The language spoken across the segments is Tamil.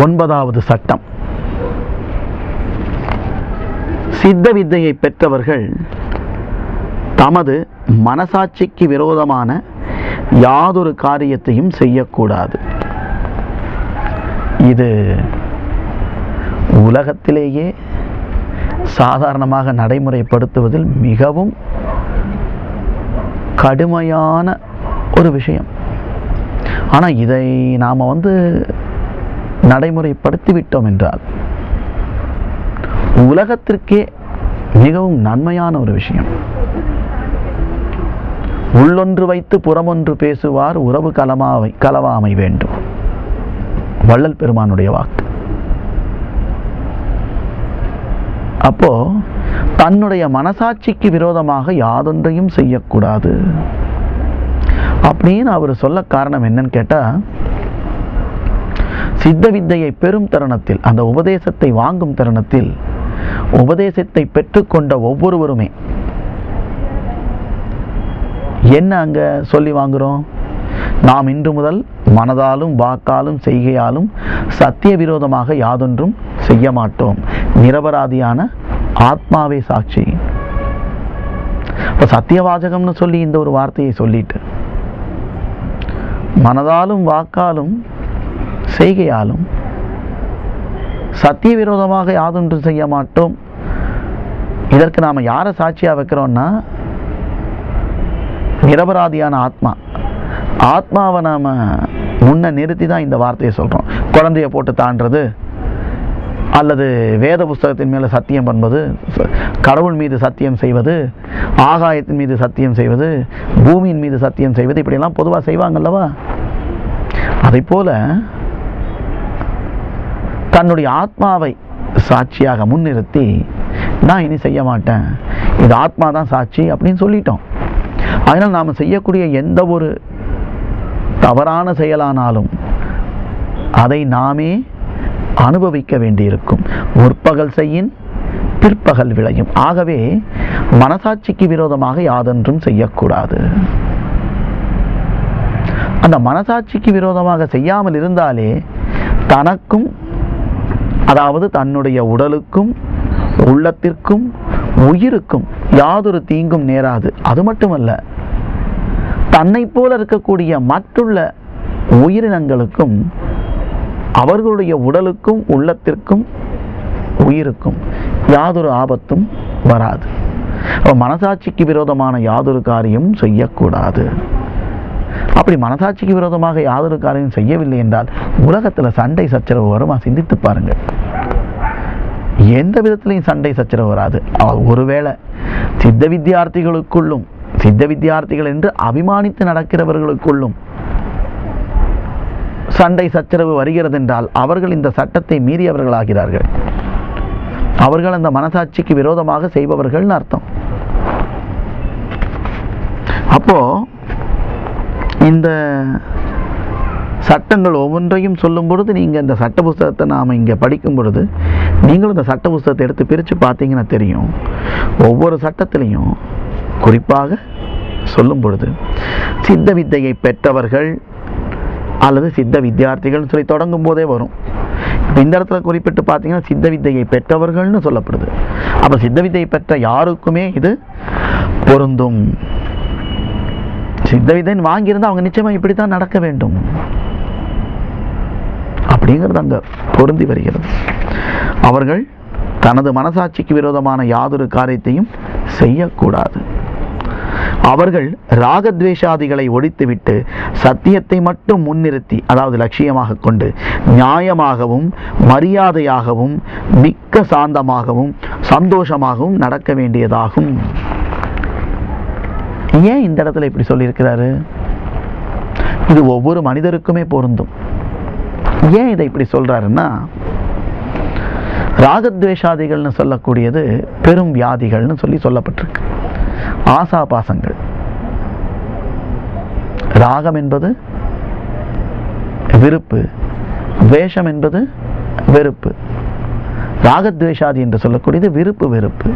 9வது சட்டம். சித்த வித்தையை பெற்றவர்கள் தமது மனசாட்சிக்கு விரோதமான யாதொரு காரியத்தையும் செய்யக்கூடாது. இது உலகத்திலேயே சாதாரணமாக நடைமுறைப்படுத்துவதில் மிகவும் கடுமையான ஒரு விஷயம். ஆனால் இதை நாம் நடைமுறைப்படுத்திவிட்டோம் என்றால் உலகத்திற்கே மிகவும் நன்மையான ஒரு விஷயம். உள்ளொன்று வைத்து புறமொன்று பேசுவார், உறவு கலவாமை வேண்டும். வள்ளல் பெருமானுடைய வாக்கு. அப்போ தன்னுடைய மனசாட்சிக்கு விரோதமாக யாதொன்றையும் செய்யக்கூடாது அப்படின்னு அவர் சொல்ல காரணம் என்னன்னு கேட்டா, சித்த வித்தையை பெறும் தருணத்தில், அந்த உபதேசத்தை வாங்கும் தருணத்தில், உபதேசத்தை பெற்றுக்கொண்ட ஒவ்வொருவருமே என்ன அங்க சொல்லி வாங்குறோம்? நாம் இன்று முதல் மனதாலும் வாக்காலும் செய்கையாலும் சத்திய விரோதமாக யாதொன்றும் செய்ய மாட்டோம். நிரபராதியான ஆத்மாவே சாட்சி. இப்போ சத்தியவாசகம்னு சொல்லி இந்த ஒரு வார்த்தையை சொல்லிட்டு மனதாலும் வாக்காலும் செய்கையாலும் சத்திய விரோதமாக யாதொன்றும் செய்ய மாட்டோம். இதற்கு நாம் யாரை சாட்சியாக வைக்கிறோம்னா, நிரபராதியான ஆத்மாவை நாம் முன்ன நிறுத்தி தான் இந்த வார்த்தையை சொல்கிறோம். குழந்தைய போட்டு தாண்டது, அல்லது வேத புஸ்தகத்தின் மேலே சத்தியம் பண்ணுவது, கடவுள் மீது சத்தியம் செய்வது, ஆகாயத்தின் மீது சத்தியம் செய்வது, பூமியின் மீது சத்தியம் செய்வது, இப்படியெல்லாம் பொதுவாக செய்வாங்கல்லவா? அதை போல தன்னுடைய ஆத்மாவை சாட்சியாக முன்னிறுத்தி நான் இனி செய்ய மாட்டேன், இது ஆத்மா தான் சாட்சி அப்படின்னு சொல்லிட்டோம். அதனால் நாம் செய்யக்கூடிய எந்த ஒரு தவறான செயலானாலும் அதை நாமே அனுபவிக்க வேண்டியிருக்கும். முற்பகல் செய்யின் பிற்பகல் விளையும். ஆகவே மனசாட்சிக்கு விரோதமாக யாதொன்றும் செய்யக்கூடாது. அந்த மனசாட்சிக்கு விரோதமாக செய்யாமல் இருந்தாலே தனக்கும், அதாவது தன்னுடைய உடலுக்கும் உள்ளத்திற்கும் உயிருக்கும் யாதொரு தீங்கும் நேராது. அது மட்டுமல்ல, தன்னை போல இருக்கக்கூடிய மற்றுள்ள உயிரினங்களுக்கும் அவர்களுடைய உடலுக்கும் உள்ளத்திற்கும் உயிருக்கும் யாதொரு ஆபத்தும் வராது. மனசாட்சிக்கு விரோதமான யாதொரு காரியம் செய்யக்கூடாது. அப்படி மனசாட்சிக்கு விரோதமாக யாதொரு காரியம் செய்யவில்லை என்றால் உலகத்தில் சண்டை சச்சரவு வருமா? சிந்தித்து பாருங்கள். எந்த விதத்திலையும் சண்டை சச்சரவு வராது. ஒருவேளை சித்த வித்தியார்த்திகளுக்குள்ளும், சித்த வித்தியார்த்திகள் என்று அபிமானித்து நடக்கிறவர்களுக்குள்ளும் சண்டை சச்சரவு வருகிறது என்றால் அவர்கள் இந்த சட்டத்தை மீறியவர்களாகிறார்கள். அவர்கள் அந்த மனசாட்சிக்கு விரோதமாக செய்பவர்கள் அர்த்தம். அப்போ இந்த சட்டங்கள் ஒவ்வொன்றையும் சொல்லும் பொழுது, நீங்கள் இந்த சட்ட புஸ்தகத்தை நாம் இங்கே படிக்கும் பொழுது நீங்களும் இந்த சட்ட புஸ்தகத்தை எடுத்து பிரித்து பார்த்தீங்கன்னா தெரியும். ஒவ்வொரு சட்டத்திலையும் குறிப்பாக சொல்லும் பொழுது சித்த வித்தையை பெற்றவர்கள் அல்லது சித்த வித்தியார்த்திகள் சொல்லி தொடங்கும் போதே வரும். இந்த இடத்துல குறிப்பிட்டு பார்த்தீங்கன்னா சித்த வித்தையை பெற்றவர்கள்னு சொல்லப்படுது. அப்போ சித்த வித்தையை பெற்ற யாருக்குமே இது பொருந்தும். சித்த வித்தைன்னு வாங்கியிருந்தால் அவங்க நிச்சயமாக இப்படி தான் நடக்க வேண்டும் அப்படிங்கிறது அங்கே பொருந்தி வருகிறது. அவர்கள் தனது மனசாட்சிக்கு விரோதமான யாதொரு காரியத்தையும் செய்யக்கூடாது. அவர்கள் ராகத்வேஷாதிகளை ஒழித்துவிட்டு சத்தியத்தை மட்டும் முன்னிறுத்தி, அதாவது லட்சியமாக கொண்டு நியாயமாகவும் மரியாதையாகவும் மிக்க சாந்தமாகவும் சந்தோஷமாகவும் நடக்க வேண்டியதாகும். ஏன் இந்த இடத்துல இப்படி சொல்லியிருக்கிறாரு? இது ஒவ்வொரு மனிதருக்குமே பொருந்தும். ஏன் இதை இப்படி சொல்றாருன்னா, ராகத்வேஷாதிகள்னு சொல்லக்கூடியது பெரும் வியாதிகள்னு சொல்லப்பட்டிருக்கு. ஆசாபாசங்கள். ராகம் என்பது விருப்பு, துவேஷம் என்பது வெறுப்பு. ராகத்வேஷாதி என்று சொல்லக்கூடியது விருப்பு வெறுப்பு.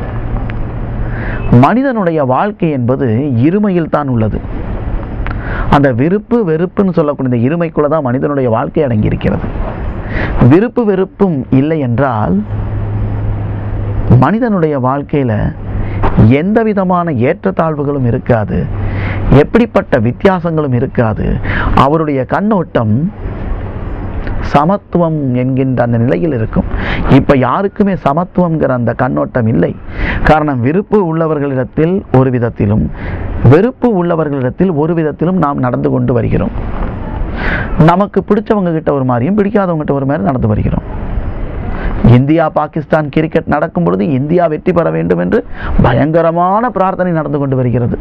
மனிதனுடைய வாழ்க்கை என்பது இருமையில் தான் உள்ளது. அந்த விருப்பு வெறுப்புன்னு சொல்லக்கூடிய இந்த இருமைக்குள்ள தான் மனிதனுடைய வாழ்க்கை அடங்கி இருக்கிறது. விருப்பு வெறுப்பும் இல்லை என்றால் மனிதனுடைய வாழ்க்கையில எந்த விதமான ஏற்றத்தாழ்வுகளும் இருக்காது, எப்படிப்பட்ட வித்தியாசங்களும் இருக்காது. அவருடைய கண்ணோட்டம் சமத்துவம் என்கின்ற அந்த நிலையில் இருக்கும். இப்ப யாருக்குமே சமத்துவம்ங்கிற அந்த கண்ணோட்டம் இல்லை. காரணம், விருப்பு உள்ளவர்களிடத்தில் ஒரு விதத்திலும் வெறுப்பு உள்ளவர்களிடத்தில் ஒரு விதத்திலும் நாம் நடந்து கொண்டு வருகிறோம். நமக்கு பிடிச்சவங்க கிட்ட ஒரு மாதிரியும் பிடிக்காதவங்க கிட்ட ஒரு மாதிரி நடந்து வருகிறோம். இந்தியா பாகிஸ்தான் கிரிக்கெட் நடக்கும் பொழுது இந்தியா வெற்றி பெற வேண்டும் என்று பயங்கரமான பிரார்த்தனை நடந்து கொண்டு வருகிறது.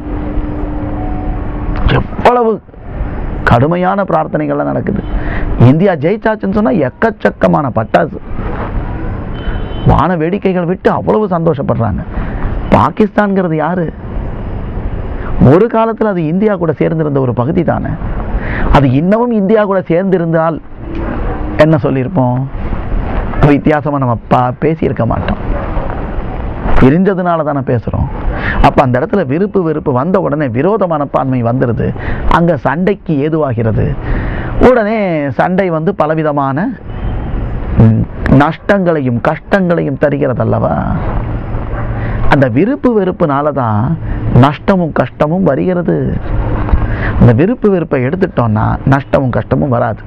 எவ்வளவு கடுமையான பிரார்த்தனைகள்லாம் நடக்குது. இந்தியா ஜெயிச்சாச்சுன்னு சொன்னா எக்கச்சக்கமான பட்டாசு, வான வேடிக்கைகள் விட்டு அவ்வளவு சந்தோஷப்படுறாங்க. பாகிஸ்தான்கிறது யாரு? ஒரு காலத்தில் அது இந்தியா கூட சேர்ந்திருந்த ஒரு பகுதி தானே. அது இன்னமும் இந்தியா கூட சேர்ந்திருந்தால் என்ன சொல்லியிருப்போம்? வித்தியாசமா நம்ம பேசியிருக்க மாட்டோம். பிரிஞ்சதுனால தானே பேசுறோம். அப்ப அந்த இடத்துல விருப்பு வெறுப்பு வந்த உடனே விரோத மனப்பான்மை வந்துடுது. அங்க சண்டைக்கு ஏதுவாகிறது. உடனே சண்டை பலவிதமான நஷ்டங்களையும் கஷ்டங்களையும் தருகிறது அல்லவா? அந்த விருப்பு வெறுப்புனால தான் நஷ்டமும் கஷ்டமும் வருகிறது. அந்த விருப்பு வெறுப்பை எடுத்துட்டோம்னா நஷ்டமும் கஷ்டமும் வராது.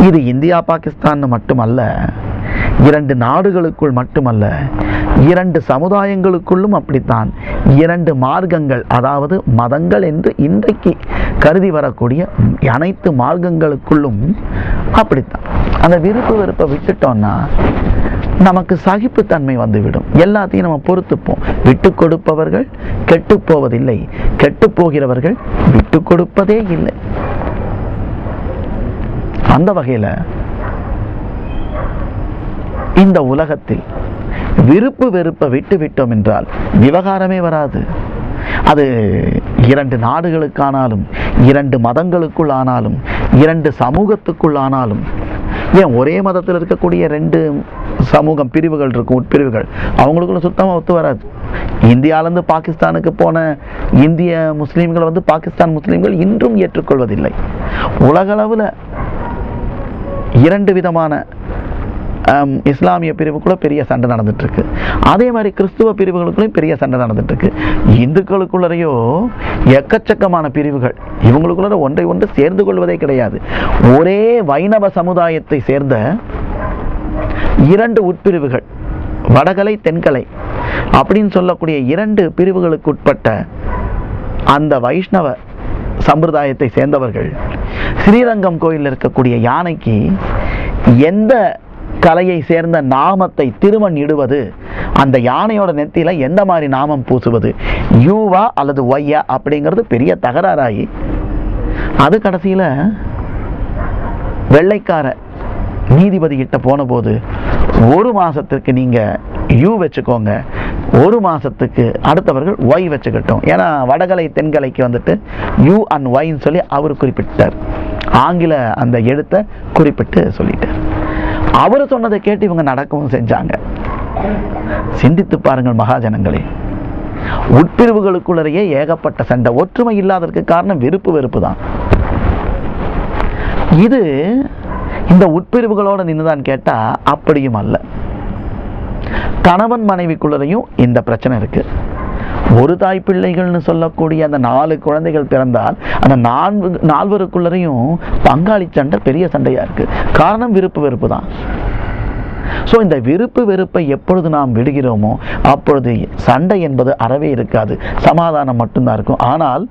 இது இந்தியா பாகிஸ்தான் மட்டுமல்ல, இரண்டு நாடுகளுக்குள் மட்டுமல்ல, இரண்டு சமுதாயங்களுக்குள்ளும் அப்படித்தான். இரண்டு மார்க்கங்கள், அதாவது மதங்கள் என்று இன்றைக்கு கருதி வரக்கூடிய அனைத்து மார்க்கங்களுக்குள்ளும் அப்படித்தான். அந்த விருப்பு வெறுப்பை விட்டுட்டோம்னா நமக்கு சகிப்புத்தன்மை வந்துவிடும். எல்லாத்தையும் நம்ம பொறுத்துப்போம். விட்டு கொடுப்பவர்கள் கெட்டு போவதில்லை, கெட்டு போகிறவர்கள் விட்டு கொடுப்பதே இல்லை. அந்த வகையில இந்த உலகத்தில் விருப்பு வெறுப்பை விட்டு விட்டோம் என்றால் விவகாரமே வராது. அது இரண்டு நாடுகளுக்கானாலும், இரண்டு மதங்களுக்குள் ஆனாலும், இரண்டு சமூகத்துக்குள் ஆனாலும், ஏன் ஒரே மதத்தில் இருக்கக்கூடிய ரெண்டு சமூகம் பிரிவுகள் இருக்கும், உட்பிரிவுகள், அவங்களுக்குள்ள சுத்தமாக ஒத்து வராது. இந்தியாவிலிருந்து பாகிஸ்தானுக்கு போன இந்திய முஸ்லீம்கள் பாகிஸ்தான் முஸ்லீம்கள் இன்றும் ஏற்றுக்கொள்வதில்லை. உலகளவில் இரண்டு விதமான இஸ்லாமிய பிரிவுக்குள்ள பெரிய சண்டை நடந்துட்டு இருக்கு. அதே மாதிரி கிறிஸ்துவ பிரிவுகளுக்குள்ளேயும் பெரிய சண்டை நடந்துட்டு இருக்கு. இந்துக்களுக்குள்ளரையோ எக்கச்சக்கமான பிரிவுகள். இவங்களுக்குள்ள ஒன்றை ஒன்று சேர்ந்து கொள்வதே கிடையாது. ஒரே வைணவ சமுதாயத்தை சேர்ந்த இரண்டு உட்பிரிவுகள், வடகலை தென்கலை அப்படின்னு சொல்லக்கூடிய இரண்டு பிரிவுகளுக்கு உட்பட்ட அந்த வைஷ்ணவ சம்பிரதாயத்தை சேர்ந்தவர்கள் ஸ்ரீரங்கம் கோயிலில் இருக்கக்கூடிய யானைக்கு எந்த கலையை சேர்ந்த நாமத்தை திருமண் இடுவது, அந்த யானையோட நெத்தியில எந்த மாதிரி நாமம் பூசுவது, யூவா அல்லது ஒய்யா அப்படிங்கிறது பெரிய தகராறாகி அது கடைசியில வெள்ளைக்கார நீதிபதி கிட்ட போன போது, ஒரு மாசத்துக்கு நீங்க யூ வச்சுக்கோங்க, ஒரு மாசத்துக்கு அடுத்தவர்கள் ஒய் வச்சுக்கிட்டோம். ஏன்னா வடகலை தென்கலைக்கு யூ அண்ட் ஒய்ன்னு சொல்லி அவர் குறிப்பிட்டார். ஆங்கில அந்த எழுத்தை குறிப்பிட்டு சொல்லிட்டார். அவர் சொன்னதை கேட்டு இவங்க நடக்கவும் செஞ்சாங்க. சிந்தித்து பாருங்கள் மகாஜனங்களே, உட்பிரிவுகளுக்குள்ளேயே ஏகப்பட்ட சண்டை. ஒற்றுமை இல்லாததற்கு காரணம் விருப்பு வெறுப்பு தான். இது இந்த உட்பிரிவுகளோட நின்றுதான் கேட்டா அப்படியும் அல்ல. கணவன் மனைவிக்குள்ளரையும் இந்த பிரச்சனை இருக்கு. ஒரு தாய் பிள்ளைகள்னு சொல்லக்கூடிய அந்த 4 குழந்தைகள் பிறந்தால் அந்த நால்வருக்குள்ளரையும் பங்காளி சண்டை பெரிய சண்டையா இருக்கு. காரணம் விருப்பு வெறுப்பு தான். ஸோ இந்த விருப்பு வெறுப்பை எப்பொழுது நாம் விடுகிறோமோ அப்பொழுது சண்டை என்பது அறவே இருக்காது, சமாதானம் மட்டும்தான் இருக்கும். ஆனால்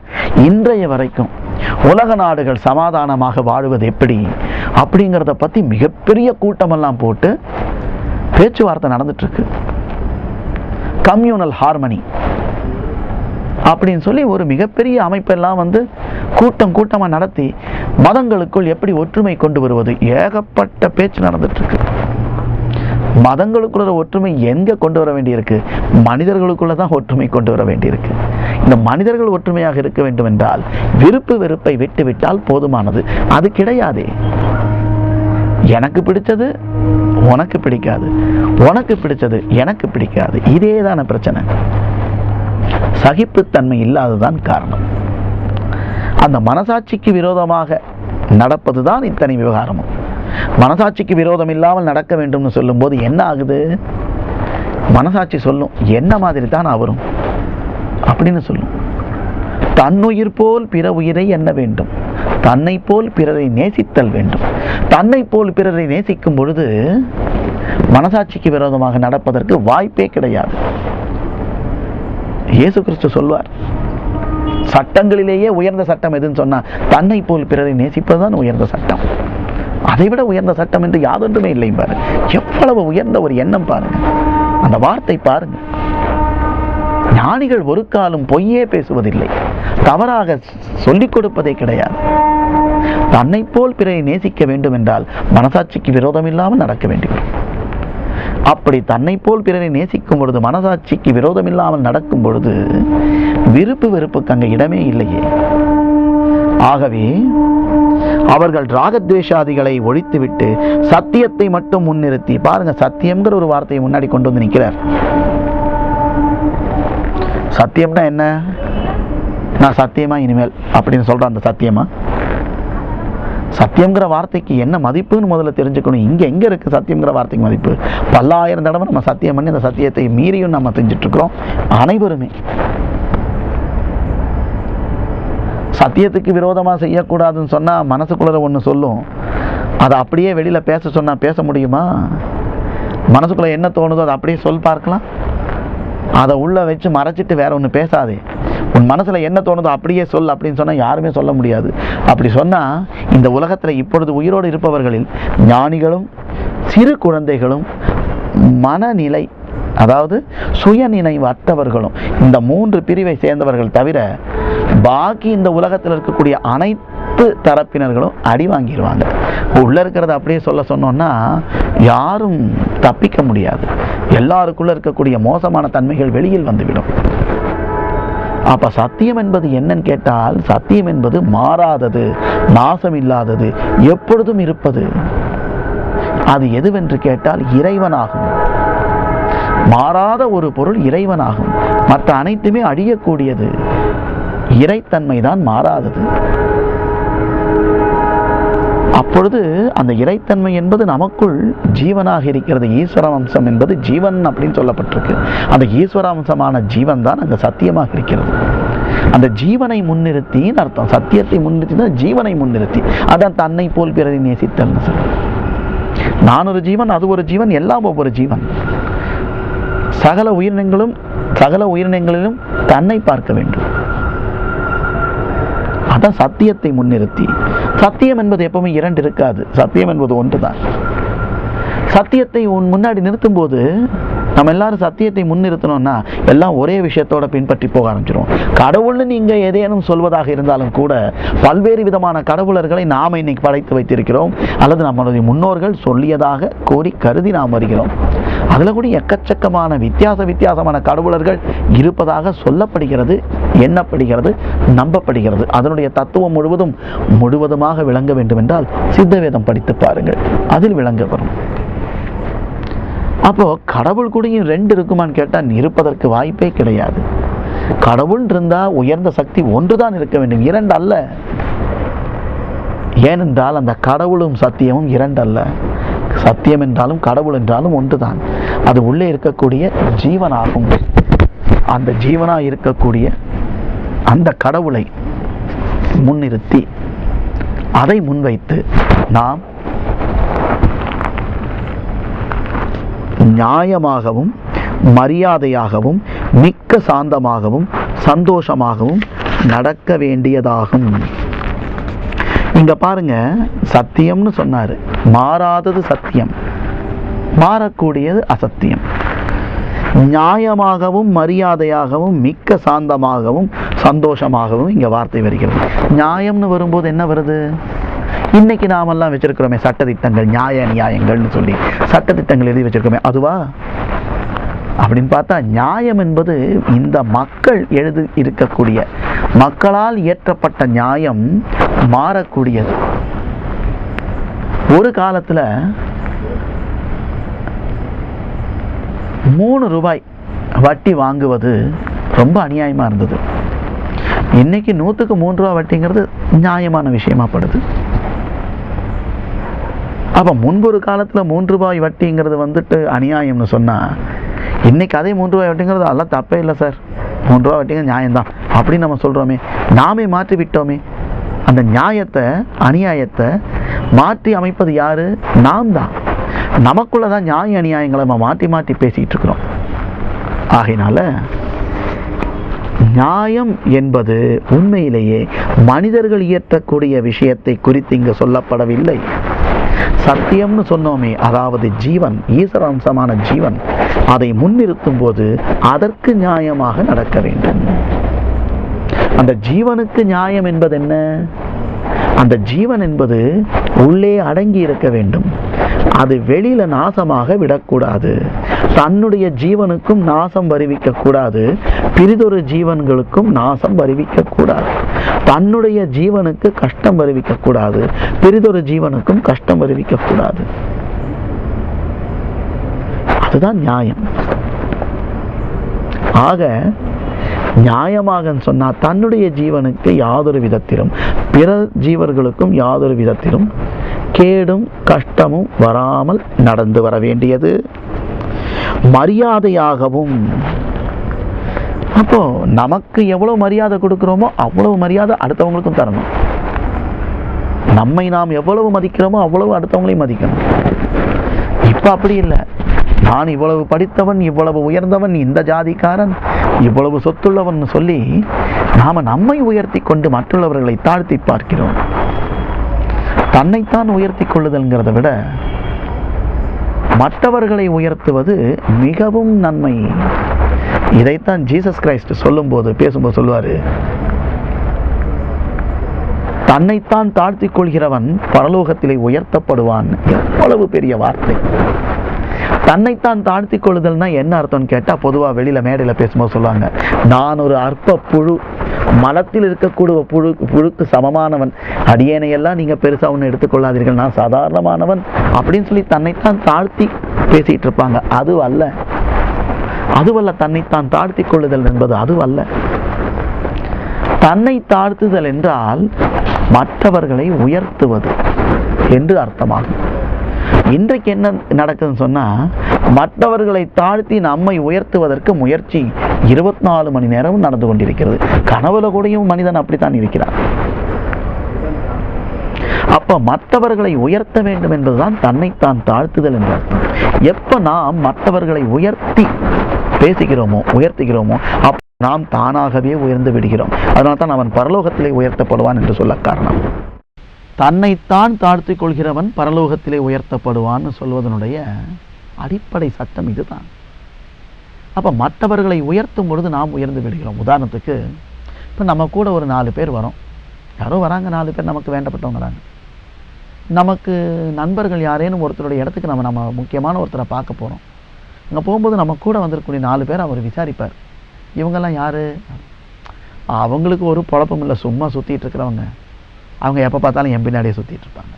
இன்றைய வரைக்கும் உலக நாடுகள் சமாதானமாக வாழுவது எப்படி அப்படிங்கிறத பத்தி மிகப்பெரிய கூட்டமெல்லாம் போட்டு பேச்சுவார்த்தை நடந்துட்டு இருக்கு. கம்யூனல் ஹார்மனி அப்படின்னு சொல்லி ஒரு மிகப்பெரிய அமைப்பெல்லாம் கூட்டமா நடத்தி மதங்களுக்குள் எப்படி ஒற்றுமை கொண்டு வருவது, ஏகப்பட்ட பேச்சு நடந்துட்டு இருக்கு. மதங்களுக்குள்ள ஒற்றுமை எங்க கொண்டு வர வேண்டியிருக்கு? மனிதர்களுக்குள்ளதான் ஒற்றுமை கொண்டு வர வேண்டியிருக்கு. இந்த மனிதர்கள் ஒற்றுமையாக இருக்க வேண்டும் என்றால் விருப்பு வெறுப்பை விட்டு விட்டால் போதுமானது. அது கிடையாதே. எனக்கு பிடிச்சது உனக்கு பிடிக்காது, உனக்கு பிடிச்சது எனக்கு பிடிக்காது. இதேதான பிரச்சனை. சகிப்புத்தன்மை இல்லாததான் காரணம். அந்த மனசாட்சிக்கு விரோதமாக நடப்பதுதான் இத்தனை விவகாரமும். மனசாட்சிக்கு விரோதம் இல்லாமல் நடக்க வேண்டும்னு சொல்லும்போது என்ன ஆகுது? மனசாட்சி சொல்லும், என்ன மாதிரி தான் அவரும் அப்படின்னு சொல்லும். தன்னுயிர் போல் பிற உயிரை எண்ண வேண்டும், தன்னை போல் பிறரை நேசித்தல் வேண்டும். தன்னை போல் பிறரை நேசிக்கும் பொழுது மனசாட்சிக்கு விரோதமாக நடப்பதற்கு வாய்ப்பே கிடையாது. இயேசு கிறிஸ்து சொல்வார், சட்டங்களிலேயே உயர்ந்த சட்டம் எதுன்னு சொன்னா தன்னை போல் பிறரை நேசிப்பதுதான் உயர்ந்த சட்டம். அதைவிட உயர்ந்த சட்டம் என்று யாதொன்றுமே இல்லை பாரு. எவ்வளவு உயர்ந்த ஒரு எண்ணம் பாருங்க, அந்த வார்த்தை பாருங்க. ஞானிகள் ஒரு காலம் பொய்யே பேசுவதில்லை, தவறாக சொல்லிக் கொடுப்பதே கிடையாது. தன்னை போல் பிறரை நேசிக்க வேண்டும் என்றால் மனசாட்சிக்கு விரோதம் இல்லாமல் நடக்க வேண்டும். அப்படி தன்னை போல் பிறரை நேசிக்கும் பொழுது, மனசாட்சிக்கு விரோதம் இல்லாமல் நடக்கும் பொழுது விருப்பு வெறுப்புக்கு அங்க இடமே இல்லையே. ஆகவே அவர்கள் ராகத்வேஷாதிகளை ஒழித்துவிட்டு சத்தியத்தை மட்டும் முன்னிறுத்தி, பாருங்க, சத்தியம்ங்கிற ஒரு வார்த்தையை முன்னாடி கொண்டு வந்து நிற்கிறார். சத்தியம்னா என்ன? நான் சத்தியமா இனிமேல் அப்படின்னு சொல்ற அந்த சத்தியமா? சத்தியம்ங்கிற வார்த்தைக்கு என்ன மதிப்புன்னு முதல்ல தெரிஞ்சுக்கணும். இங்க எங்க இருக்கு சத்தியம்ங்கிற வார்த்தைக்கு மதிப்பு? பல்லாயிரம் தடவை நம்ம சத்தியம் பண்ணி அந்த சத்தியத்தை மீறியும் நம்ம செஞ்சுட்டு இருக்கிறோம் அனைவருமே. சத்தியத்துக்கு விரோதமா செய்யக்கூடாதுன்னு சொன்னா மனசுக்குள்ள ஒண்ணு சொல்லும், அதை அப்படியே வெளியில பேச சொன்னா பேச முடியுமா? மனசுக்குள்ள என்ன தோணுதோ அதை அப்படியே சொல் பார்க்கலாம். அதை உள்ள வச்சு மறைச்சிட்டு வேற ஒன்று பேசாதே. உன் மனசுல என்ன தோணுதோ அப்படியே சொல் அப்படின்னு சொன்னா யாருமே சொல்ல முடியாது. அப்படி சொன்னா இந்த உலகத்துல இப்பொழுது உயிரோடு இருப்பவர்களில் ஞானிகளும் சிறு குழந்தைகளும் மனநிலை, அதாவது சுயநினைவு அற்றவர்களும், இந்த 3 பிரிவை சேர்ந்தவர்கள் தவிர பாக்கி இந்த உலகத்தில் இருக்கக்கூடிய அனைத்து தரப்பினர்களும் அடி வாங்கிடுவாங்க. உள்ள இருக்கிறத அப்படியே சொல்ல சொன்னோம்னா யாரும் தப்பிக்க முடியாது. எல்லாருக்குள்ள இருக்கக்கூடிய மோசமான தன்மைகள் வெளியில் வந்துவிடும். அப்ப சத்தியம் என்பது என்னன்னு கேட்டால், சத்தியம் என்பது மாறாதது, நாசம் இல்லாதது, எப்பொழுதும் இருப்பது. அது எதுவென்று கேட்டால் இறைவனாகும். மாறாத ஒரு பொருள் இறைவனாகும். மற்ற அனைத்துமே அழியக்கூடியது. இறைத்தன்மைதான் மாறாதது. அப்பொழுது அந்த இறைத்தன்மை என்பது நமக்குள் ஜீவனாக இருக்கிறது. ஈஸ்வர வம்சம் என்பது ஜீவன் அப்படின்னு சொல்லப்பட்டிருக்கு. அந்த ஈஸ்வர வம்சமான ஜீவன் தான் அங்க சத்தியமாக இருக்கிறது. அந்த ஜீவனை முன்னிறுத்தி அர்த்தம், சத்தியத்தை முன்னிறுத்தி தான் ஜீவனை முன்னிறுத்தி. அதான் தன்னை போல் பிறரை நேசித்தல். நான் ஒரு ஜீவன், அது ஒரு ஜீவன், எல்லாம் ஒவ்வொரு ஜீவன். சகல உயிரினங்களிலும் தன்னை பார்க்க வேண்டும். அதான் சத்தியத்தை முன்னிறுத்தி. சத்தியம் என்பது எப்பவுமே 2 இருக்காது. சத்தியம் என்பது ஒன்றுதான். சத்தியத்தை முன்னாடி நிறுத்தும் போது நம்ம எல்லாரும் சத்தியத்தை முன்னிறுத்தணும்னா எல்லாம் ஒரே விஷயத்தோட பின்பற்றி போக ஆரம்பிச்சிடும். கடவுள்னு நீங்க ஏதேனும் சொல்வதாக இருந்தாலும் கூட பல்வேறு விதமான கடவுளர்களை நாம இன்னைக்கு படைத்து வைத்திருக்கிறோம், அல்லது நம்மளுடைய முன்னோர்கள் சொல்லியதாக கோரி கருதி நாம் வருகிறோம். அதுல கூட எக்கச்சக்கமான வித்தியாசமான கடவுளர்கள் இருப்பதாக சொல்லப்படுகிறது, எண்ணப்படுகிறது, நம்பப்படுகிறது. அதனுடைய தத்துவம் முழுவதுமாக விளங்க வேண்டும் என்றால் சித்த வேதம் படித்து பாருங்கள், அதில் விளங்க வரும். அப்போ கடவுள் கூடயும் 2 இருக்குமான்னு கேட்டால் இருப்பதற்கு வாய்ப்பே கிடையாது. கடவுள் இருந்தா உயர்ந்த சக்தி ஒன்றுதான் இருக்க வேண்டும், 2 அல்ல. ஏனென்றால் அந்த கடவுளும் சத்தியமும் 2 அல்ல. சத்தியம் என்றாலும் கடவுள் என்றாலும் ஒன்றுதான். அது உள்ளே இருக்கக்கூடிய ஜீவனாகும். அந்த ஜீவனாக இருக்கக்கூடிய அந்த கடவுளை முன்னிறுத்தி அதை முன்வைத்து நாம் நியாயமாகவும் மரியாதையாகவும் மிக்க சாந்தமாகவும் சந்தோஷமாகவும் நடக்க வேண்டியதாகும். இங்க பாருங்க, சத்தியம்னு சொன்னாரு, மாறாதது சத்தியம், மாறக்கூடியது அசத்தியம். நியாயமாகவும் மரியாதையாகவும் மிக்க சாந்தமாகவும் சந்தோஷமாகவும் இங்க வார்த்தை வருகிறது. நியாயம்னு வரும்போது என்ன வருது? இன்னைக்கு நாமெல்லாம் வச்சிருக்கிறோமே சட்டத்திட்டங்கள், நியாயங்கள்னு சொல்லி சட்டத்திட்டங்கள் எழுதி வச்சிருக்கோமே, அதுவா? அப்படின்னு பார்த்தா நியாயம் என்பது இந்த மக்கள் எழுதி இருக்கக்கூடிய, மக்களால் இயற்றப்பட்ட நியாயம் மாறக்கூடியது. ஒரு காலத்துல 3 ரூபாய் வட்டி வாங்குவது ரொம்ப அநியாயமா இருந்தது. இன்னைக்கு 100க்கு 3 ரூபாய் வட்டிங்கிறது நியாயமான விஷயமா படுது. அப்போ முன்பொரு காலத்தில் 3 ரூபாய் வட்டிங்கிறது வந்துட்டு அநியாயம்னு சொன்னால், இன்னைக்கு அதே 3 ரூபாய் வட்டிங்கிறது அதெல்லாம் தப்பே இல்லை சார், 3 ரூபாய் வட்டிங்க நியாயம்தான் அப்படின்னு நம்ம சொல்கிறோமே. நாமே மாற்றி விட்டோமே. அந்த நியாயத்தை அநியாயத்தை மாற்றி அமைப்பது யாரு? நாம் தான். நமக்குள்ளதான் நியாய அநியாயங்களை நம்ம மாற்றி மாற்றி பேசிட்டு இருக்கிறோம். ஆகையினால நியாயம் என்பது உண்மையிலேயே மனிதர்கள் இயற்றக்கூடிய விஷயத்தை குறித்து இங்கு சொல்லப்படவில்லை. சத்தியம்னு சொன்னோமே, அதாவது ஜீவன், ஈஸ்வர அம்சமான ஜீவன், அதை முன்னிறுத்தும் போது அதற்கு நியாயமாக நடக்க வேண்டும். அந்த ஜீவனுக்கு நியாயம் என்பது என்ன? அந்த ஜீவன் என்பது உள்ளே அடங்கி இருக்க வேண்டும். அது வெளியில நாசமாக விடக்கூடாது. தன்னுடைய ஜீவனுக்கும் நாசம் வருவிக்க கூடாது, பிறிதொரு ஜீவன்களுக்கும் நாசம் வருவிக்க கூடாது. தன்னுடைய ஜீவனுக்கு கஷ்டம் வருவிக்க கூடாது, பிறிதொரு ஜீவனுக்கும் கஷ்டம் வருவிக்க கூடாது. அதுதான் நியாயம். ஆக நியாயமாக சொன்னா தன்னுடைய ஜீவனுக்கு யாதொரு விதத்திலும் பிற ஜீவர்களுக்கும் யாதொரு விதத்திலும் கேடும் கஷ்டமும் வராமல் நடந்து வர வேண்டியது. மரியாதையாகவும், அப்போ நமக்கு எவ்வளவு மரியாதை கொடுக்கிறோமோ அவ்வளவு மரியாதை அடுத்தவங்களுக்கும் தரணும். நம்மை நாம் எவ்வளவு மதிக்கிறோமோ அவ்வளவு அடுத்தவங்களையும் மதிக்கணும். இப்ப அப்படி இல்லை. நான் இவ்வளவு படித்தவன், இவ்வளவு உயர்ந்தவன், இந்த ஜாதிக்காரன், இவ்வளவு சொத்துள்ளவன் சொல்லி நாம நம்மை உயர்த்தி கொண்டு மற்றவர்களை தாழ்த்தி பார்க்கிறோம். தன்னைத்தான் உயர்த்தி கொள்ளுதல்ங்கிறத விட மற்றவர்களை உயர்த்துவது மிகவும் நன்மை. இதைத்தான் ஜீசஸ் கிரைஸ்ட் பேசும்போது சொல்லுவாரு, தன்னைத்தான் தாழ்த்தி கொள்கிறவன் பரலோகத்திலே உயர்த்தப்படுவான். எவ்வளவு பெரிய வார்த்தை! தன்னைத்தான் தாழ்த்தி கொள்ளுதல்னா என்ன அர்த்தம்னு கேட்டா, பொதுவா வெளியில மேடையில பேசும்போது சொல்லுவாங்க, நான் ஒரு அற்ப புழு, மலத்தில் இருக்கக்கூடிய புழுக்கு சமமானவன், அடியேனையெல்லாம் நீங்க பெருசா ஒன்று எடுத்துக்கொள்ளாதீர்கள், நான் சாதாரணமானவன் அப்படின்னு சொல்லி தன்னைத்தான் தாழ்த்தி பேசிட்டு இருப்பாங்க. அதுவல்ல தன்னைத்தான் தாழ்த்தி கொள்ளுதல் என்பது. அதுவல்ல. தன்னை தாழ்த்துதல் என்றால் மற்றவர்களை உயர்த்துவது என்று அர்த்தமாகும். இன்றைக்கு என்ன நடக்குதுன்னு சொன்னா, மற்றவர்களை தாழ்த்தி நம்மை உயர்த்துவதற்கு முயற்சி 24 மணி நேரமும் நடந்து கொண்டிருக்கிறது. கனவுல கூடயும் மனிதன் அப்படித்தான் இருக்கிறார். அப்ப மற்றவர்களை உயர்த்த வேண்டும் என்பதுதான் தன்னைத்தான் தாழ்த்துதல் என்ற அர்த்தம். எப்ப நாம் மற்றவர்களை உயர்த்தி பேசுகிறோமோ, உயர்த்துகிறோமோ, அப்ப நாம் தானாகவே உயர்ந்து விடுகிறோம். அதனால தான் அவன் பரலோகத்திலே உயர்த்தப்படுவான் என்று சொல்ல காரணம். தன்னைத்தான் தாழ்த்தி கொள்கிறவன் பரலோகத்திலே உயர்த்தப்படுவான்னு சொல்வதனுடைய அடிப்படை சட்டம் இதுதான். அப்ப மற்றவர்களை உயர்த்தும் பொழுது நாம் உயர்ந்து விடுகிறோம். உதாரணத்துக்கு இப்ப நம்ம கூட ஒரு 4 பேர் வரோம். யாரோ வராங்க, 4 பேர் நமக்கு வேண்டப்பட்டவங்க வராங்க. நமக்கு நண்பர்கள் யாரேனும் ஒருத்தருடைய இடத்துக்கு நம்ம முக்கியமான ஒருத்தரை பார்க்க போறோம். அங்க போகும்போது நம்ம கூட வந்திருக்கக்கூடிய 4 பேர் அவர் விசாரிப்பார், இவங்கெல்லாம் யாரு? அவங்களுக்கு ஒரு குழப்பம் இல்லை, சும்மா சுத்திட்டு இருக்கிறவங்க, அவங்க எப்போ பார்த்தாலும் என் பின்னாடியே சுற்றிட்டு இருப்பாங்க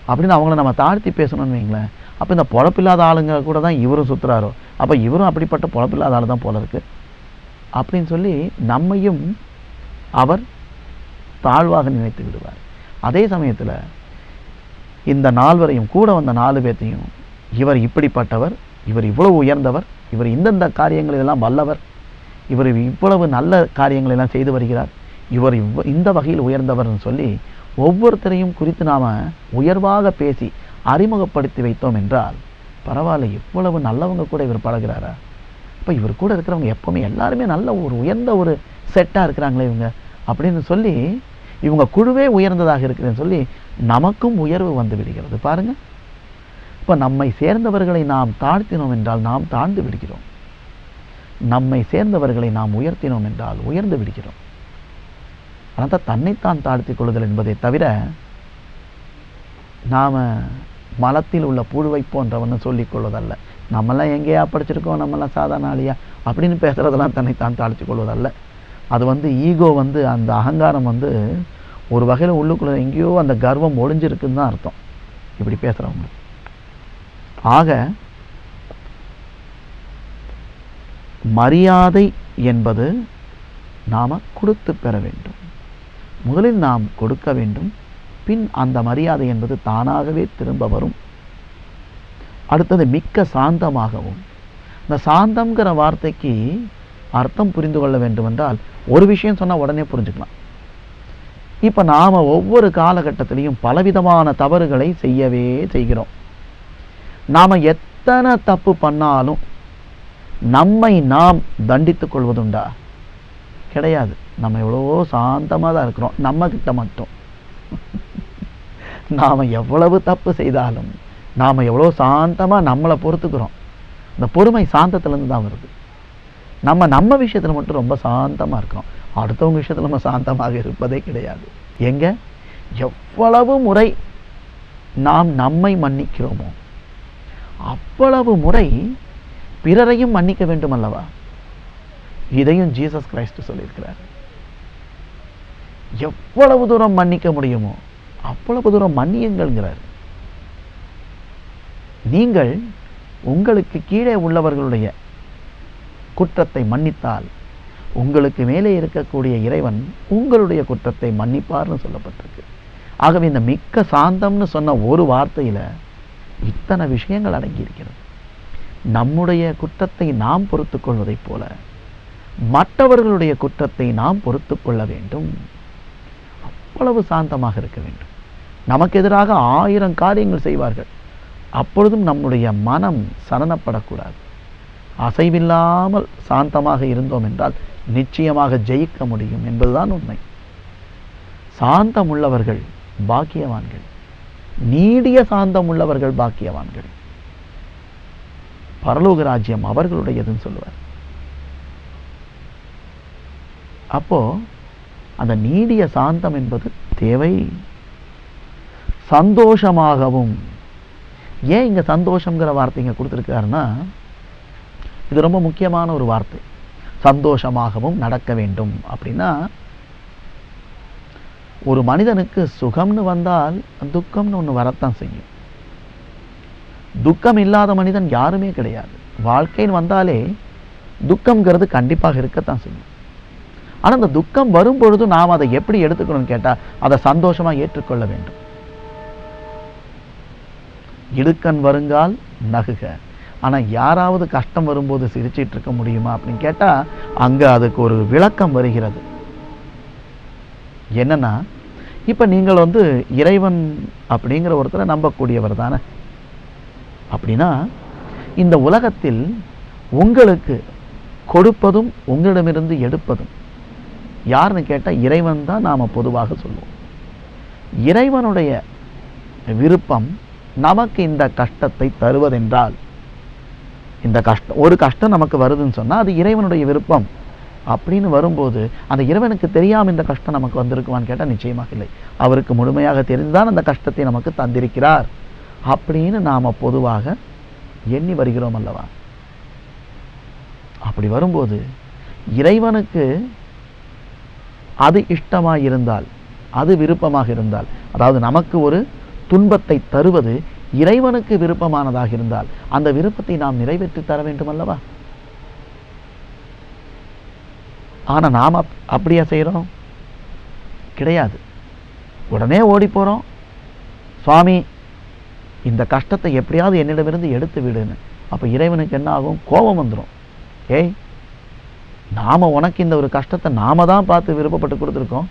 அப்படின்னு அவங்கள நம்ம தாழ்த்தி பேசணும்னு வைங்களேன். அப்போ இந்த பொழப்பில்லாத ஆளுங்க கூட தான் இவரும் சுற்றுறாரோ, அப்போ இவரும் அப்படிப்பட்ட பொழப்பில்லாத ஆள் தான் போல இருக்கு அப்படின்னு சொல்லி நம்மையும் அவர் தாழ்வாக நினைத்து விடுவார். அதே சமயத்தில் இந்த 4 வரையும் கூட வந்த 4 பேர்த்தையும், இவர் இப்படிப்பட்டவர், இவர் இவ்வளவு உயர்ந்தவர், இவர் இந்தந்த காரியங்களெல்லாம் வல்லவர், இவர் இவ்வளவு நல்ல காரியங்களெல்லாம் செய்து வருகிறார், இவர் இந்த வகையில் உயர்ந்தவர்னு சொல்லி ஒவ்வொருத்தரையும் குறித்து நாம உயர்வாக பேசி அறிமுகப்படுத்தி வைத்தோம் என்றால், பரவாயில்ல, இவ்வளவு நல்லவங்க கூட இவர் பழகிறாரா, இப்போ இவர் கூட இருக்கிறவங்க எப்பவுமே எல்லாருமே நல்ல ஒரு உயர்ந்த ஒரு செட்டாக இருக்கிறாங்களே இவங்க அப்படின்னு சொல்லி, இவங்க குழுவே உயர்ந்ததாக இருக்குதுன்னு சொல்லி நமக்கும் உயர்வு வந்து விடுகிறது. பாருங்க, இப்போ நம்மை சேர்ந்தவர்களை நாம் தாழ்த்தினோம் என்றால் நாம் தாழ்ந்து விடுகிறோம், நம்மை சேர்ந்தவர்களை நாம் உயர்த்தினோம் என்றால் உயர்ந்து விடுகிறோம். ஆனால் தன்னைத்தான் தாழ்த்தி கொள்ளுதல் என்பதை தவிர நாம மலத்தில் உள்ள புழுவை போன்றவன்னு சொல்லிக் கொள்வதல்ல. நம்மெல்லாம் எங்கேயா படிச்சிருக்கோம், நம்மெல்லாம் சாதாரண ஆளியா அப்படின்னு பேசுறதெல்லாம் தன்னைத்தான் தாழ்த்தி கொள்வதல்ல. அது ஈகோ, அந்த அகங்காரம் ஒரு வகையில் உள்ளுக்குள்ள எங்கேயோ அந்த கர்வம் ஒளிஞ்சிருக்குன்னு தான் அர்த்தம் இப்படி பேசுறவங்க. ஆக மரியாதை என்பது நாம கொடுத்து பெற வேண்டும். முதலில் நாம் கொடுக்க வேண்டும், பின் அந்த மரியாதை என்பது தானாகவே திரும்ப வரும். அடுத்தது மிக்க சாந்தமாகவும். இந்த சாந்தம்ங்கிற வார்த்தைக்கு அர்த்தம் புரிந்து கொள்ள வேண்டும் என்றால் ஒரு விஷயம் சொன்னால் உடனே புரிஞ்சுக்கலாம். இப்போ நாம் ஒவ்வொரு காலகட்டத்திலையும் பலவிதமான தவறுகளை செய்யவே செய்கிறோம். நாம் எத்தனை தப்பு பண்ணாலும் நம்மை நாம் தண்டித்துக் கொள்வதுண்டா? கிடையாது. நம்ம எவ்வளவோ சாந்தமாக தான் இருக்கிறோம் நம்ம கிட்ட மட்டும். நாம் எவ்வளவு தப்பு செய்தாலும் நாம் எவ்வளோ சாந்தமாக நம்மளை பொறுத்துக்கிறோம். இந்த பொறுமை சாந்தத்திலேருந்து தான் வருது. நம்ம விஷயத்தில் மட்டும் ரொம்ப சாந்தமாக இருக்கிறோம். அடுத்தவங்க விஷயத்தில் நம்ம சாந்தமாக இருப்பதே கிடையாது. எங்க எவ்வளவு முறை நாம் நம்மை மன்னிக்கிறோமோ அவ்வளவு முறை பிறரையும் மன்னிக்க வேண்டும் அல்லவா? இதையும் ஜீசஸ் கிரைஸ்ட் சொல்லியிருக்கிறார். எவ்வளவு தூரம் மன்னிக்க முடியுமோ அவ்வளவு தூரம் மன்னியுங்கள்ங்கிறார். நீங்கள் உங்களுக்கு கீழே உள்ளவர்களுடைய குற்றத்தை மன்னித்தால் உங்களுக்கு மேலே இருக்கக்கூடிய இறைவன் உங்களுடைய குற்றத்தை மன்னிப்பார்னு சொல்லப்பட்டிருக்கு. ஆகவே இந்த மிக்க சாந்தம்னு சொன்ன ஒரு வார்த்தையில இத்தனை விஷயங்கள் அடங்கி இருக்கிறது. நம்முடைய குற்றத்தை நாம் பொறுத்துக் கொள்வதைப் போல மற்றவர்களுடைய குற்றத்தை நாம் பொறுத்து கொள்ள வேண்டும். அவ்வளவு சாந்தமாக இருக்க வேண்டும். நமக்கு எதிராக 1000 காரியங்கள் செய்வார்கள். அப்பொழுதும் நம்முடைய மனம் சலனப்படக்கூடாது. அசைவில்லாமல் சாந்தமாக இருந்தோம் என்றால் நிச்சயமாக ஜெயிக்க முடியும் என்பதுதான் உண்மை. சாந்தம் உள்ளவர்கள் பாக்கியவான்கள். நீடிய சாந்தம் உள்ளவர்கள் பாக்கியவான்கள். பரலோக ராஜ்யம் அவர்களுடையதுன்னு சொல்லுவார். அப்போ அந்த நீடிய சாந்தம் என்பது தேவை. சந்தோஷமாகவும். ஏன் இங்க சந்தோஷம்ங்கிற வார்த்தை இங்க கொடுத்திருக்காருன்னா இது ரொம்ப முக்கியமான ஒரு வார்த்தை. சந்தோஷமாகவும் நடக்க வேண்டும் அப்படின்னா ஒரு மனிதனுக்கு சுகம்னு வந்தால் துக்கம்னு ஒன்று வரத்தான் செய்யும். துக்கம் இல்லாத மனிதன் யாருமே கிடையாது. வாழ்க்கைன்னு வந்தாலே துக்கம்ங்கிறது கண்டிப்பாக இருக்கத்தான் செய்யும். ஆனால் அந்த துக்கம் வரும் பொழுது நாம் அதை எப்படி எடுத்துக்கணும்னு கேட்டால் அதை சந்தோஷமா ஏற்றுக்கொள்ள வேண்டும். இடுக்கண் வருங்கால் நகுக. ஆனால் யாராவது கஷ்டம் வரும்போது சிரிச்சிட்டு இருக்க முடியுமா அப்படின்னு கேட்டால் அங்கே அதுக்கு ஒரு விளக்கம் வருகிறது. என்னன்னா இப்போ நீங்கள் இறைவன் அப்படிங்கிற ஒருத்தரை நம்பக்கூடியவர் தானே. அப்படின்னா இந்த உலகத்தில் உங்களுக்கு கொடுப்பதும் உங்களிடமிருந்து எடுப்பதும் யாருன்னு கேட்டால் இறைவன் தான் நாம் பொதுவாக சொல்லுவோம். இறைவனுடைய விருப்பம் நமக்கு இந்த கஷ்டத்தை தருவதென்றால் இந்த ஒரு கஷ்டம் நமக்கு வருதுன்னு சொன்னால் அது இறைவனுடைய விருப்பம் அப்படின்னு வரும்போது அந்த இறைவனுக்கு தெரியாமல் இந்த கஷ்டம் நமக்கு வந்திருக்குமான்னு கேட்டால் நிச்சயமாக இல்லை. அவருக்கு முழுமையாக தெரிந்துதான் அந்த கஷ்டத்தை நமக்கு தந்திருக்கிறார் அப்படின்னு நாம் பொதுவாக எண்ணி வருகிறோம் அல்லவா? அப்படி வரும்போது இறைவனுக்கு அது இஷ்டமாக இருந்தால், அது விருப்பமாக இருந்தால், அதாவது நமக்கு ஒரு துன்பத்தை தருவது இறைவனுக்கு விருப்பமானதாக இருந்தால் அந்த விருப்பத்தை நாம் நிறைவேற்றி தர வேண்டும் அல்லவா? ஆனா நாம் அப்படியா செய்கிறோம்? கிடையாது. உடனே ஓடி போறோம், சுவாமி இந்த கஷ்டத்தை எப்படியாவது என்னிடமிருந்து எடுத்து விடுன்னு. அப்ப இறைவனுக்கு என்ன ஆகும்? கோபம் வந்துடும். ஏய், நாம உனக்கு இந்த ஒரு கஷ்டத்தை நாம தான் பார்த்து விருப்பப்பட்டு கொடுத்துருக்கோம்.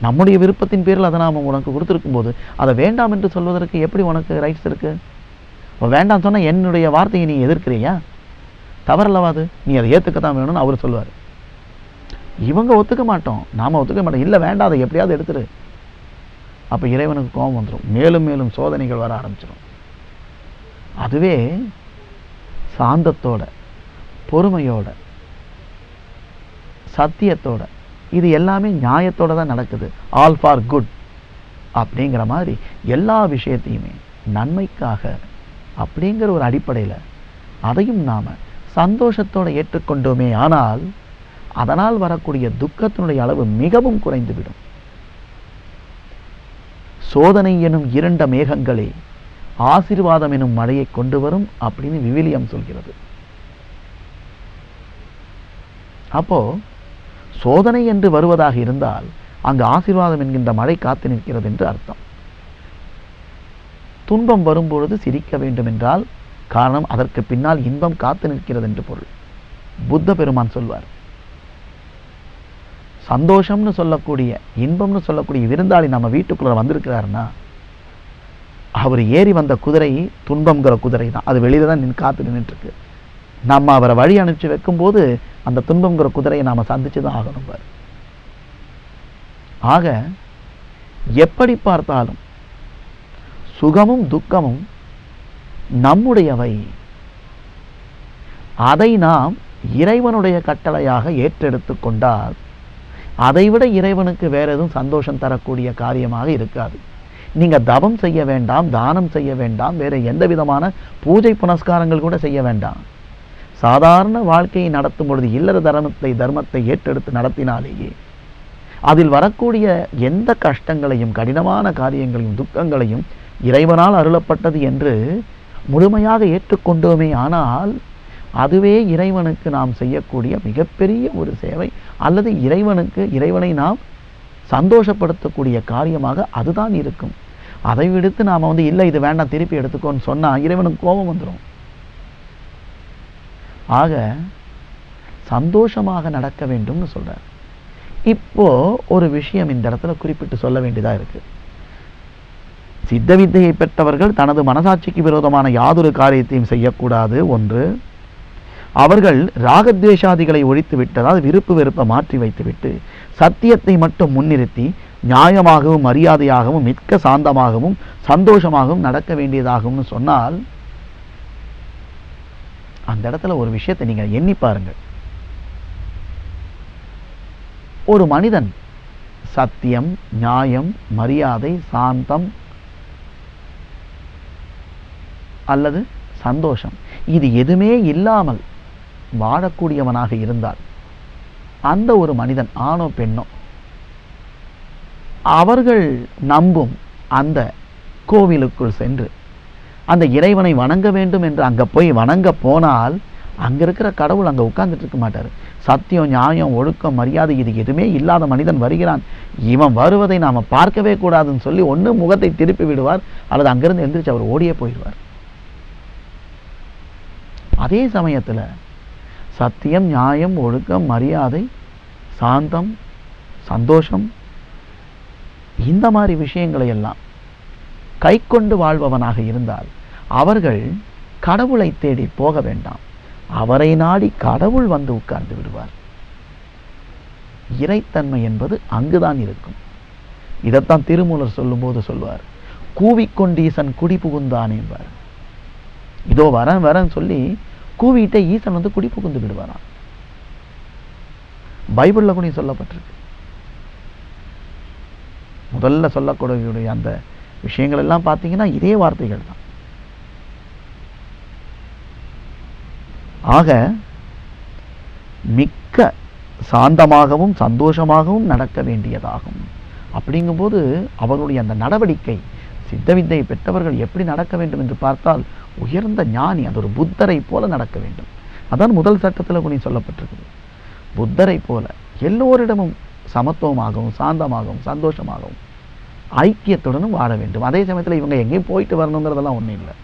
நம்முடைய விருப்பத்தின் பேரில் அதை நாம் உனக்கு கொடுத்துருக்கும் போது அதை வேண்டாம் என்று சொல்வதற்கு எப்படி உனக்கு ரைட்ஸ் இருக்கு? வேண்டாம் சொன்னா என்னுடைய வார்த்தையை நீ எதிர்க்கிறியா? தவறல்லவா அது? நீ அதை ஏற்றுக்கத்தான் வேணும்னு அவர் சொல்லுவார். இவங்க ஒத்துக்க மாட்டோம், நாம ஒத்துக்க மாட்டோம். இல்லை வேண்டாம், அதை எப்படியாவது எடுத்துரு. அப்போ இறைவனுக்கு கோபம் வந்துடும், மேலும் மேலும் சோதனைகள் வர ஆரம்பிச்சிடும். அதுவே சாந்தத்தோட, பொறுமையோட, சத்தியத்தோட, இது எல்லாமே நியாயத்தோட தான் நடக்குது. ஆல் ஃபார் குட் அப்படிங்கிற மாதிரி எல்லா விஷயத்தையுமே நன்மைக்காக அப்படிங்கிற ஒரு அடிப்படையில் அதையும் நாம சந்தோஷத்தோட ஏற்றுக்கொண்டோமே ஆனால் அதனால் வரக்கூடிய துக்கத்தினுடைய அளவு மிகவும் குறைந்துவிடும். சோதனை எனும் இருண்ட மேகங்களே ஆசீர்வாதம் எனும் மழையை கொண்டு வரும் அப்படின்னு விவிலியம் சொல்கிறது. அப்போ சோதனை என்று வருவதாக இருந்தால் அங்கு ஆசீர்வாதம் என்கின்ற மழை காத்து நிற்கிறது என்று அர்த்தம். துன்பம் வரும்பொழுது சிரிக்க வேண்டும் என்றால் காரணம் அதற்கு பின்னால் இன்பம் காத்து நிற்கிறது என்று பொருள். புத்த பெருமான் சொல்வார், சந்தோஷம்னு சொல்லக்கூடிய இன்பம்னு சொல்லக்கூடிய விருந்தாளி நம்ம வீட்டுக்குள்ள வந்திருக்கிறாருன்னா அவர் ஏறி வந்த குதிரை துன்பம்ங்கிற குதிரை தான். அது வெளியில தான் காத்து நின்றுட்டு இருக்கு. நம்ம அவரை வழி அனுப்பிச்சு வைக்கும்போது அந்த துன்பம்ங்கிற குதிரையை நாம சந்திச்சுதான் ஆகணும். ஆக எப்படி பார்த்தாலும் சுகமும் துக்கமும் நம்முடையவை. அதை நாம் இறைவனுடைய கட்டளையாக ஏற்றெடுத்து கொண்டால் அதைவிட இறைவனுக்கு வேற எதுவும் சந்தோஷம் தரக்கூடிய காரியமாக இருக்காது. நீங்க தவம் செய்ய வேண்டாம், தானம் செய்ய வேண்டாம், வேற எந்த விதமான பூஜை புனஸ்காரங்கள் கூட செய்ய வேண்டாம். சாதாரண வாழ்க்கையை நடத்தும் பொழுது இல்லற தர்மத்தை ஏற்றெடுத்து நடத்தினாலேயே அதில் வரக்கூடிய எந்த கஷ்டங்களையும் கடினமான காரியங்களையும் துக்கங்களையும் இறைவனால் அருளப்பட்டது என்று முழுமையாக ஏற்றுக்கொண்டோமே ஆனால் அதுவே இறைவனுக்கு நாம் செய்யக்கூடிய மிகப்பெரிய ஒரு சேவை, அல்லது இறைவனை நாம் சந்தோஷப்படுத்தக்கூடிய காரியமாக அதுதான் இருக்கும். அதை விடுத்து நாம இல்லை இது வேண்டாம் திருப்பி எடுத்துக்கோன்னு சொன்னா இறைவனுக்கு கோபம் வந்துடும். ஆக சந்தோஷமாக நடக்க வேண்டும்னு சொல்றார். இப்போ ஒரு விஷயம் இந்த இடத்துல குறிப்பிட்டு சொல்ல வேண்டியதா இருக்கு. சித்த வித்தையை பெற்றவர்கள் தனது மனசாட்சிக்கு விரோதமான யாதொரு காரியத்தையும் செய்யக்கூடாது. ஒன்று, அவர்கள் ராகத்வேஷாதிகளை ஒழித்து விட்டதால் விருப்பு வெறுப்பை மாற்றி வைத்துவிட்டு சத்தியத்தை மட்டும் முன்னிறுத்தி நியாயமாகவும் மரியாதையாகவும் மிக்க சாந்தமாகவும் சந்தோஷமாகவும் நடக்க வேண்டியதாகும்னு சொன்னால் அந்த இடத்துல ஒரு விஷயத்தை நீங்க எண்ணி பாருங்கள். ஒரு மனிதன் சத்தியம், நியாயம், மரியாதை, சாந்தம் அல்லது சந்தோஷம் இது எதுவுமே இல்லாமல் வாழக்கூடியவனாக இருந்தால் அந்த ஒரு மனிதன் ஆணோ பெண்ணோ அவர்கள் நம்பும் அந்த கோவிலுக்குள் சென்று அந்த இறைவனை வணங்க வேண்டும் என்று அங்க போய் வணங்க போனால் அங்க இருக்கிற கடவுள் அங்க உட்கார்ந்துட்டு இருக்க மாட்டார். சத்தியம், நியாயம், ஒழுக்கம், மரியாதை இது எதுவுமே இல்லாத மனிதன் வருகிறான், இவன் வருவதை நாம பார்க்கவே கூடாதுன்னு சொல்லி ஒண்ணு முகத்தை திருப்பி விடுவார் அல்லது அங்கிருந்து எந்திரிச்சு அவர் ஓடியே போயிடுவார். அதே சமயத்துல சத்தியம், நியாயம், ஒழுக்கம், மரியாதை, சாந்தம், சந்தோஷம் இந்த மாதிரி விஷயங்களை எல்லாம் கை கொண்டு வாழ்பவனாக இருந்தால் அவர்கள் கடவுளை தேடி போக வேண்டாம், அவரை நாடி கடவுள் வந்து உட்கார்ந்து விடுவார். இறைத்தன்மை என்பது அங்குதான் இருக்கும். இதைத்தான் திருமூலர் சொல்லும் போது சொல்வார், கூவிக்கொண்டீசன் குடி புகுந்தான் என்பார். இதோ வரேன் சொல்லி கூவிட்டே ஈசன் வந்து குடி புகுந்து விடுவாராம். பைபிள்ல கூட சொல்லப்பட்டிருக்கு. முதல்ல சொல்லக்கூடிய அந்த விஷயங்கள் எல்லாம் பார்த்தீங்கன்னா இதே வார்த்தைகள் தான். ஆக மிக்க சாந்தமாகவும் சந்தோஷமாகவும் நடக்க வேண்டியதாகும். அப்படிங்கும்போது அவர்களுடைய அந்த நடவடிக்கை சித்தவித்தை பெற்றவர்கள் எப்படி நடக்க வேண்டும் என்று பார்த்தால் உயர்ந்த ஞானி, அது ஒரு புத்தரை போல நடக்க வேண்டும். அதான் முதல் சட்டத்தில் கூட சொல்லப்பட்டிருக்குது. புத்தரை போல எல்லோரிடமும் சமத்துவமாகவும் சாந்தமாகவும் சந்தோஷமாகவும் ஐக்கியத்துடனும் வாழ வேண்டும். அதே சமயத்தில் இவங்க எங்கேயும் போயிட்டு வரணுங்கிறதெல்லாம் ஒன்றும் இல்லை.